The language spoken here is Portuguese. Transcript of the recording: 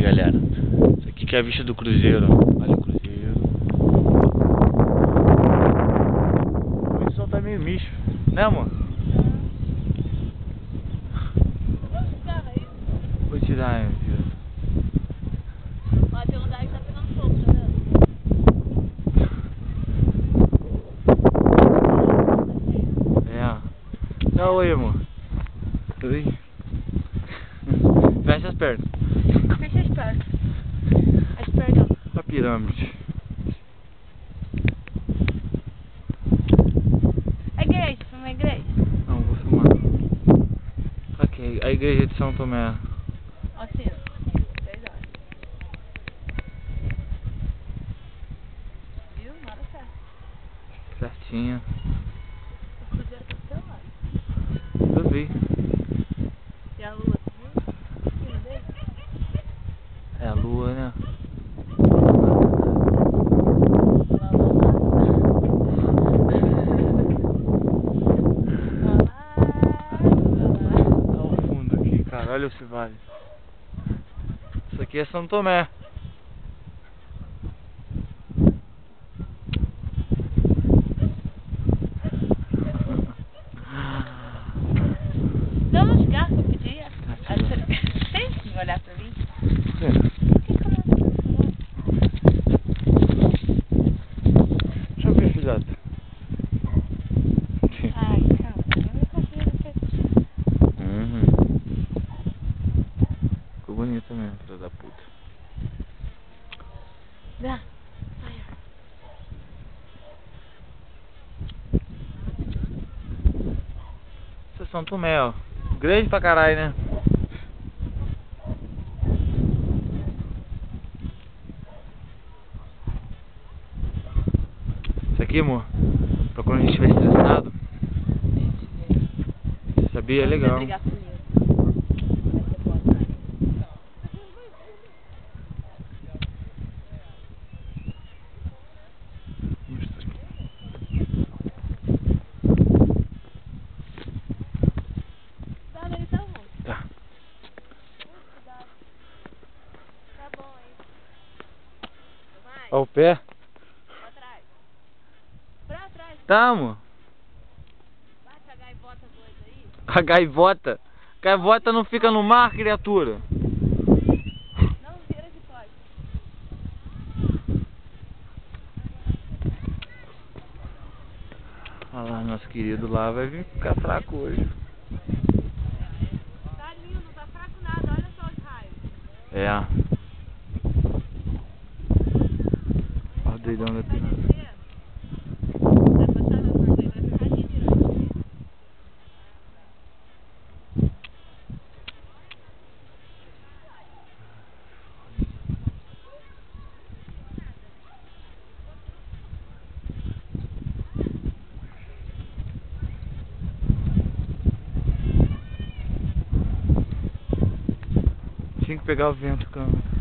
galera. Isso aqui que é a vista do cruzeiro. Olha o cruzeiro. O sol tá meio misto, né, amor? Vou tirar, filho. Ó, tem um lugar que tá pegando fogo, tá vendo? Dá oi, amor. Oi. Fecha as pernas. Fecha as pernas. As pernas. A pirâmide. A igreja, filma a igreja. Não, vou filmar. Ok, a igreja de São Tomé. Ó, sim. 10 horas. Viu? Nada certo. Certinho. O cruzeiro tá do seu lado. Eu vi. E a lua, tu viu? Em cima dele? É a lua, né? Olha o fundo aqui, cara. Olha esse vale. Isso aqui é São Tomé. Vamos jogar que eu podia. Tem que olhar pra mim? Sim. Por que eu não tô falando? Deixa eu ver, filhote. Ai, calma. Eu não consigo refletir. Ficou bonito mesmo, filha da puta. Dá. Isso é São Tomé, ó. Grande pra caralho, né? Isso aqui, amor, pra quando a gente estiver estressado. Sabia? É legal. Vai ser bom. Dá, mas tá bom. Tá. Cuidado. Tá bom aí. Vai. Ó o pé. Pra trás. Pra trás. Tá, amor. Bate a gaivota doida aí. A gaivota. Gaivota não fica no mar, criatura. Não vira de costas. Olha lá, nosso querido lá vai vir ficar fraco hoje. Tá lindo, não tá fraco nada. Olha só os raios. É. Olha o doidão da pirâmide. Vai passar na porta aí, vai ficar ali mirando. Tinha que pegar o vento, câmera.